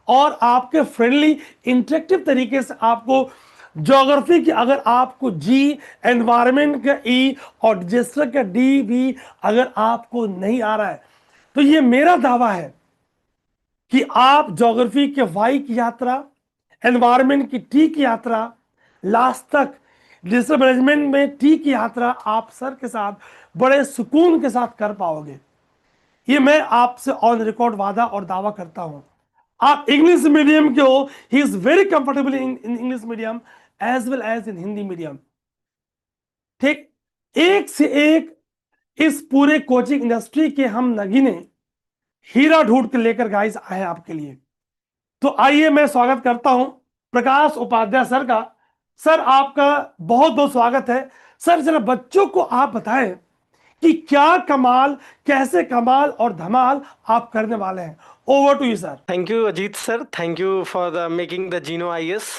और आपके फ्रेंडली इंटरेक्टिव तरीके से आपको ज्योग्राफी की, अगर आपको जी, एनवायरमेंट का ई और डिजास्टर का डी भी अगर आपको नहीं आ रहा है, तो ये मेरा दावा है कि आप ज्योग्राफी के वाई की यात्रा, एनवायरमेंट की टी की यात्रा, लास्ट तक डिजास्टर मैनेजमेंट में टी की यात्रा आप सर के साथ बड़े सुकून के साथ कर पाओगे। ये मैं आपसे ऑन रिकॉर्ड वादा और दावा करता हूं। आप इंग्लिश मीडियम के हो, he is very comfortable in English medium as well as in Hindi medium. ठीक, एक से एक इस पूरे कोचिंग इंडस्ट्री के हम नगीने हीरा ढूंढ के लेकर गाइस आए आपके लिए। तो आइए मैं स्वागत करता हूं प्रकाश उपाध्याय सर का। सर आपका बहुत बहुत स्वागत है। सर जरा बच्चों को आप बताएं कि क्या कमाल, कैसे कमाल और धमाल आप करने वाले हैं। Over to you sir. Thank you Ajit sir, thank you for the making the Jeeno IAS.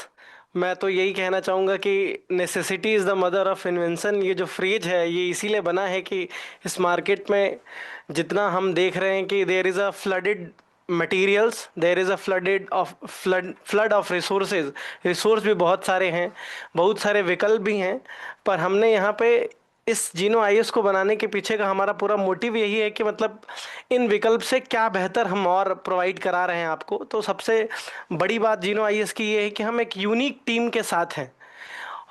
मैं तो यही कहना चाहूँगा कि necessity is the mother of invention. ये जो फ्रिज है ये इसीलिए बना है कि इस मार्केट में जितना हम देख रहे हैं कि there is a flooded materials, there is a flood of resources. Resource भी बहुत सारे हैं, बहुत सारे विकल्प भी हैं, पर हमने यहाँ पे इस जीनो आईएएस को बनाने के पीछे का हमारा पूरा मोटिव यही है कि मतलब इन विकल्प से क्या बेहतर हम और प्रोवाइड करा रहे हैं आपको। तो सबसे बड़ी बात जीनो आईएएस की ये है कि हम एक यूनिक टीम के साथ हैं,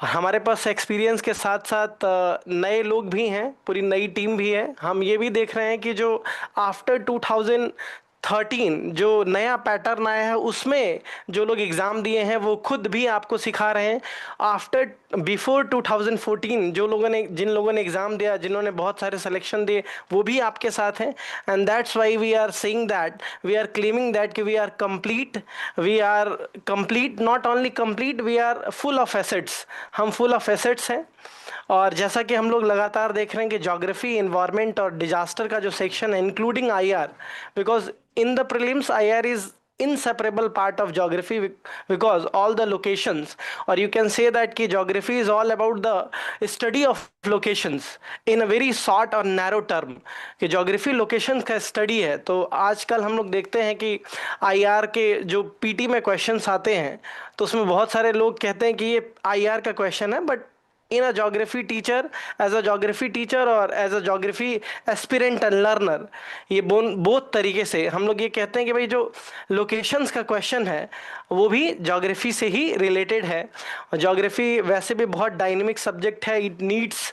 और हमारे पास एक्सपीरियंस के साथ साथ नए लोग भी हैं, पूरी नई टीम भी है। हम ये भी देख रहे हैं कि जो आफ्टर 2013 जो नया पैटर्न आया है उसमें जो लोग एग्ज़ाम दिए हैं वो खुद भी आपको सिखा रहे हैं। आफ्टर बिफोर 2014 जिन लोगों ने एग्ज़ाम दिया, जिन्होंने बहुत सारे सिलेक्शन दिए, वो भी आपके साथ हैं। And that's why we are saying that, we are claiming that कि we are complete, we are complete, not only complete, we are full of assets. हम फुल ऑफ एसेट्स हैं। और जैसा कि हम लोग लगातार देख रहे हैं कि ज्योग्राफी, इन्वायरमेंट और डिजास्टर का जो सेक्शन है including IR, because in the prelims IR is inseparable part of geography because all the locations, or you can say that ki geography is all about the study of locations in a very short और narrow term, कि geography locations का study है। तो आजकल हम लोग देखते हैं कि IR के जो PT में questions आते हैं तो उसमें बहुत सारे लोग कहते हैं कि ये IR का question है, but in a geography teacher, as a geography teacher और as a geography aspirant and learner, ये बोथ तरीके से हम लोग ये कहते हैं कि भाई जो लोकेशंस का क्वेश्चन है वो भी ज्योग्राफी से ही रिलेटेड है। और ज्योग्राफी वैसे भी बहुत डायनेमिक सब्जेक्ट है, it needs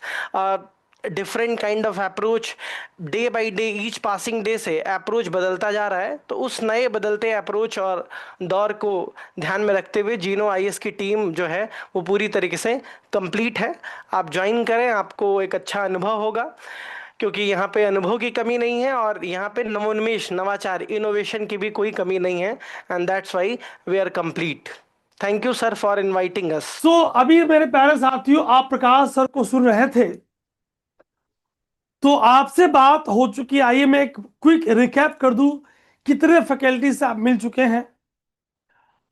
different kind of approach. Day by day, each passing day से अप्रोच बदलता जा रहा है। तो उस नए बदलते अप्रोच और दौर को ध्यान में रखते हुए जीनो आईएएस की टीम जो है वो पूरी तरीके से कंप्लीट है। आप ज्वाइन करें, आपको एक अच्छा अनुभव होगा, क्योंकि यहाँ पे अनुभव की कमी नहीं है और यहाँ पे नवोन्मेष, नवाचार, इनोवेशन की भी कोई कमी नहीं है। And that's why we are complete. Thank you sir for inviting us. So अभी मेरे प्यारे साथियों, आप प्रकाश सर को सुन रहे थे, तो आपसे बात हो चुकी। आइए मैं एक क्विक रिकैप कर दूं, कितने फैकल्टी से आप मिल चुके हैं।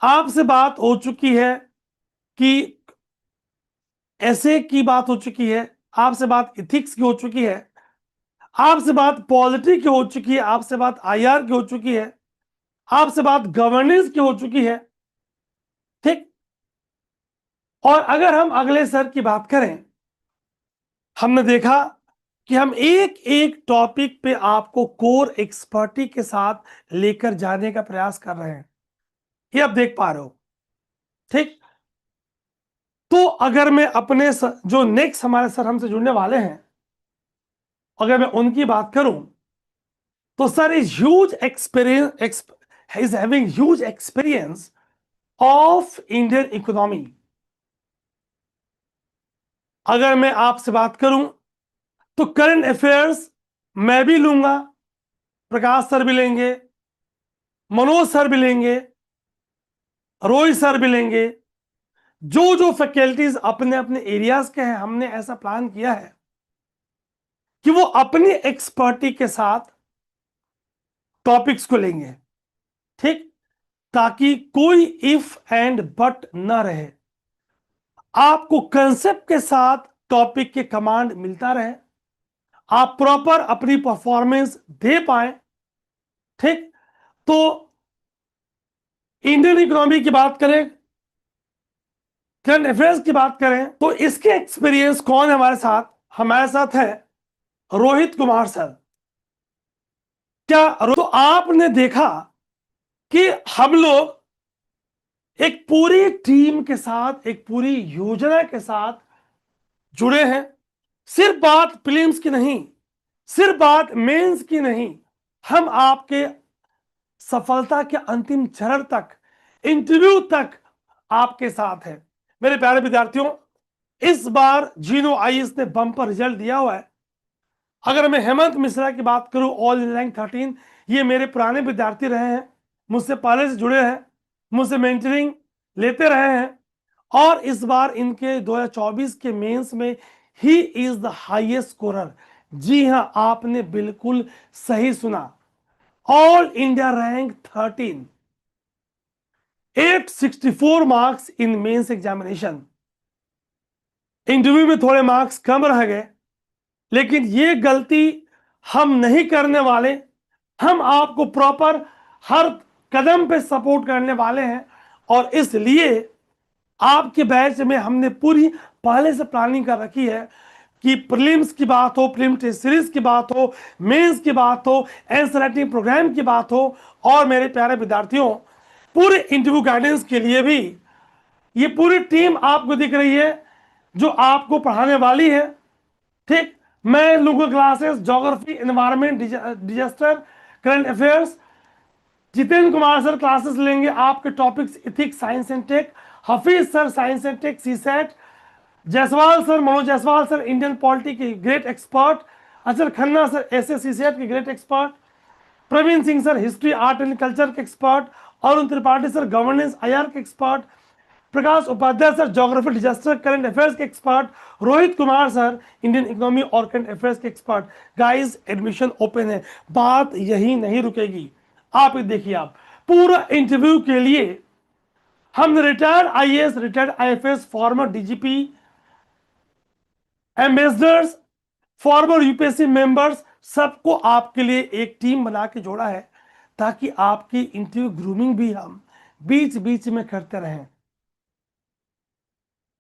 आपसे बात हो चुकी है कि ऐसे की बात हो चुकी है, आपसे बात इथिक्स की हो चुकी है, आपसे बात पॉलिटी की हो चुकी है, आपसे बात आईआर की हो चुकी है, आपसे बात गवर्नेंस की हो चुकी है। ठीक। और अगर हम अगले सर की बात करें, हमने देखा कि हम एक एक टॉपिक पे आपको कोर एक्सपर्टी के साथ लेकर जाने का प्रयास कर रहे हैं, ये आप देख पा रहे हो। ठीक। तो अगर मैं अपने जो नेक्स्ट हमारे सर हमसे जुड़ने वाले हैं, अगर मैं उनकी बात करूं, तो sir is huge experience, is having huge experience of Indian economy. अगर मैं आपसे बात करूं तो करंट अफेयर्स मैं भी लूंगा, प्रकाश सर भी लेंगे, मनोज सर भी लेंगे, रोहित सर भी लेंगे। जो जो फैकल्टीज अपने अपने एरियाज के हैं, हमने ऐसा प्लान किया है कि वो अपनी एक्सपर्टी के साथ टॉपिक्स को लेंगे। ठीक। ताकि कोई इफ एंड बट ना रहे, आपको कंसेप्ट के साथ टॉपिक के कमांड मिलता रहे, आप प्रॉपर अपनी परफॉर्मेंस दे पाए। ठीक। तो इंडियन इकोनॉमी की बात करें, करंट अफेयर्स की बात करें, तो इसके एक्सपीरियंस कौन है हमारे साथ? हमारे साथ है रोहित कुमार सर। क्या तो आपने देखा कि हम लोग एक पूरी टीम के साथ, एक पूरी योजना के साथ जुड़े हैं। सिर्फ बात प्रीलिम्स की नहीं, सिर्फ बात मेंस की नहीं, हम आपके सफलता के अंतिम चरण तक, इंटरव्यू तक आपके साथ है। मेरे प्यारे विद्यार्थियों, इस बार जीनो आईएएस ने बम्पर रिजल्ट दिया हुआ है। अगर मैं हेमंत मिश्रा की बात करूं, ऑल इन रैंक 13, ये मेरे पुराने विद्यार्थी रहे हैं, मुझसे पहले से जुड़े हैं, मुझसे मेंटरिंग लेते रहे हैं, और इस बार इनके 2024 के मेंस में ही इज द हाईएस्ट स्कोरर। जी हां, आपने बिल्कुल सही सुना, all India rank 13। 864 marks in mains examination. Interview में थोड़े मार्क्स कम रह गए, लेकिन ये गलती हम नहीं करने वाले। हम आपको प्रॉपर हर कदम पे सपोर्ट करने वाले हैं, और इसलिए आपके बैच में हमने पूरी पहले से प्लानिंग कर रखी है कि प्रीलिम्स की बात हो, प्रीलिम टेस्ट सीरीज की बात हो, मेंस की बात हो, आंसर राइटिंग प्रोग्राम की बात हो, और मेरे प्यारे विद्यार्थियों, पूरे इंटरव्यू गाइडेंस के लिए भी ये पूरी टीम आपको दिख रही है जो आपको पढ़ाने वाली है। ठीक, मैं लूंगा classes geography, environment, disaster, current affairs. Jitendra Kumar sir classes लेंगे आपके topics ethics, science and tech. Hafeez sir science and tech CSAT. Jaiswal sir, Manoj Jaiswal sir Indian polity के great expert. Achal Khanna sir essay CSAT के great expert. Praveen Singh sir history, art and culture के expert. Arun Tripathi sir governance, IR के expert. Prakash Upadhyay sir geography, disaster, current affairs के expert. Rohit Kumar sir Indian economy और current affairs के expert. Guys, admission open है, बात यही नहीं रुकेगी। आप देखिए, आप पूरा इंटरव्यू के लिए हमने retired IAS, retired IFS, farmer DGP, ambassadors, farmer UPSC members, सबको आपके लिए एक टीम बना के जोड़ा है, ताकि आपकी इंटरव्यू ग्रूमिंग भी हम बीच बीच में करते रहें।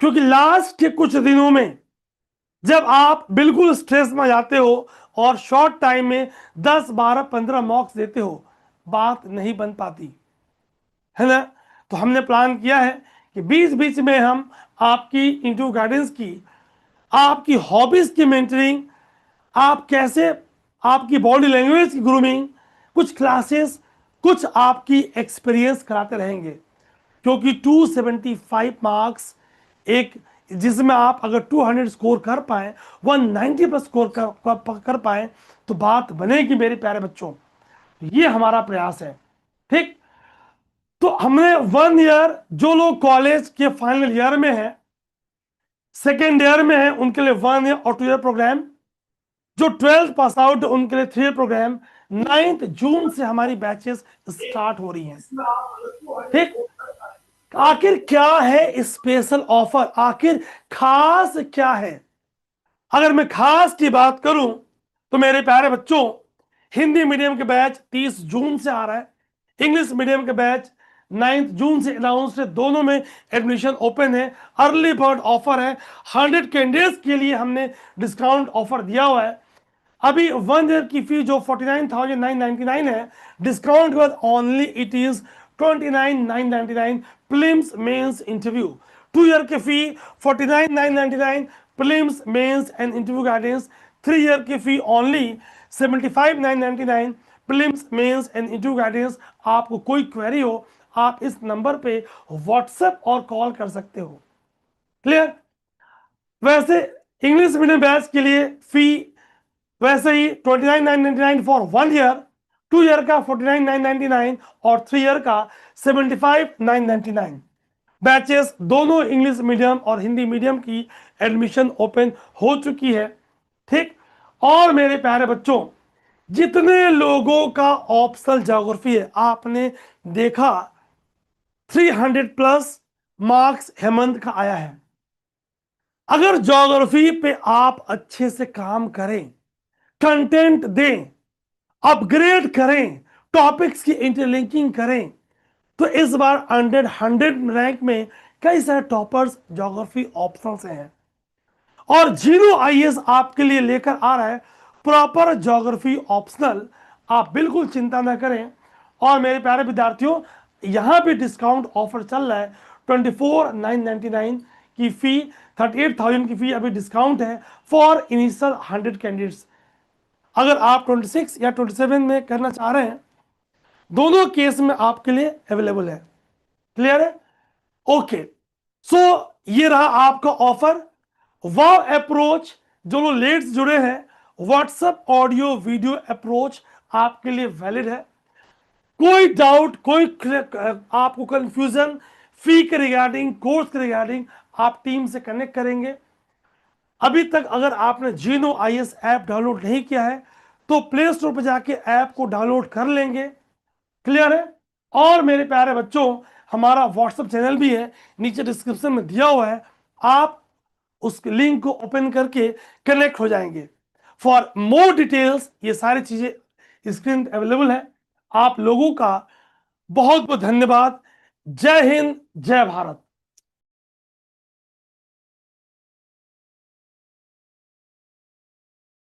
क्योंकि लास्ट के कुछ दिनों में जब आप बिल्कुल स्ट्रेस में जाते हो और शॉर्ट टाइम में 10, 12, 15 मॉक्स देते हो, बात नहीं बन पाती है ना। तो हमने प्लान किया है कि बीच बीच में हम आपकी इंटरव्यू गाइडेंस की, आपकी हॉबीज की मेंटरिंग, आप कैसे आपकी बॉडी लैंग्वेज की ग्रूमिंग, कुछ क्लासेस, कुछ आपकी एक्सपीरियंस कराते रहेंगे। क्योंकि 275 मार्क्स एक, जिसमें आप अगर 200 स्कोर कर पाए, 190 प्लस स्कोर कर पाए, तो बात बनेगी मेरे प्यारे बच्चों। ये हमारा प्रयास है। ठीक, तो हमने 1 ईयर, जो लोग कॉलेज के फाइनल ईयर में है, सेकेंड ईयर में है, उनके लिए 1 ईयर और 2 ईयर प्रोग्राम। जो 12th पास आउट उनके लिए 3 ईयर प्रोग्राम। 9 जून से हमारी बैचेस स्टार्ट हो रही हैं। ठीक, आखिर क्या है स्पेशल ऑफर, आखिर खास क्या है? अगर मैं खास की बात करूं तो मेरे प्यारे बच्चों, हिंदी मीडियम के बैच 30 जून से आ रहा है, इंग्लिश मीडियम के बैच 9 जून से अनाउंस है। दोनों में एडमिशन ओपन है, अर्ली बर्ड ऑफर है। 100 कैंडिडेट्स के लिए हमने डिस्काउंट ऑफर दिया हुआ है। अभी 1 ईयर की फी जो 49,999 है, डिस्काउंट के बाद only it is 29,999 prelims mains interview. 2 year की fee 49,999 prelims mains and interview guidance. 3 year की fee only 75,999 prelims mains and interview guidance. आपको कोई क्वेरी हो, आप इस नंबर पे व्हाट्सएप और कॉल कर सकते हो। क्लियर? वैसे इंग्लिश मीडियम बैच के लिए फी वैसे ही 29,999 फॉर 1 ईयर, 2 ईयर का 49,999 और 3 ईयर का 75,999। बैचेस दोनों इंग्लिश मीडियम और हिंदी मीडियम की एडमिशन ओपन हो चुकी है। ठीक, और मेरे प्यारे बच्चों, जितने लोगों का ऑप्शनल ज्योग्राफी है, आपने देखा 300 प्लस मार्क्स हेमंत का आया है। अगर ज्योग्राफी पे आप अच्छे से काम करें, कंटेंट दें, अपग्रेड करें, टॉपिक्स की इंटरलिंकिंग करें, तो इस बार 100 रैंक में कई सारे टॉपर्स ज्योग्राफी ऑप्शनल से हैं। और जीरो आईएएस आपके लिए लेकर आ रहा है प्रॉपर ज्योग्राफी ऑप्शनल। आप बिल्कुल चिंता ना करें। और मेरे प्यारे विद्यार्थियों, यहां भी डिस्काउंट ऑफर चल रहा है। 24,999 की फी, 38,000 की फी अभी डिस्काउंट है फॉर इनिशियल 100 कैंडिडेट्स। अगर आप 26 या 27 में करना चाह रहे हैं, दोनों केस में आपके लिए अवेलेबल है। क्लियर है? ओके, सो ये रहा आपका ऑफर। वाव अप्रोच, जो लोग लेट्स जुड़े हैं, व्हाट्सएप ऑडियो वीडियो अप्रोच आपके लिए वैलिड है। कोई डाउट, कोई आपको कंफ्यूजन फी के रिगार्डिंग, कोर्स के रिगार्डिंग, आप टीम से कनेक्ट करेंगे। अभी तक अगर आपने जीनो आईएएस ऐप डाउनलोड नहीं किया है, तो प्ले स्टोर पर जाके ऐप को डाउनलोड कर लेंगे। क्लियर है? और मेरे प्यारे बच्चों, हमारा व्हाट्सएप चैनल भी है, नीचे डिस्क्रिप्शन में दिया हुआ है, आप उस लिंक को ओपन करके कनेक्ट हो जाएंगे। फॉर मोर डिटेल्स ये सारी चीजें स्क्रीन अवेलेबल है। आप लोगों का बहुत बहुत धन्यवाद। जय हिंद, जय भारत।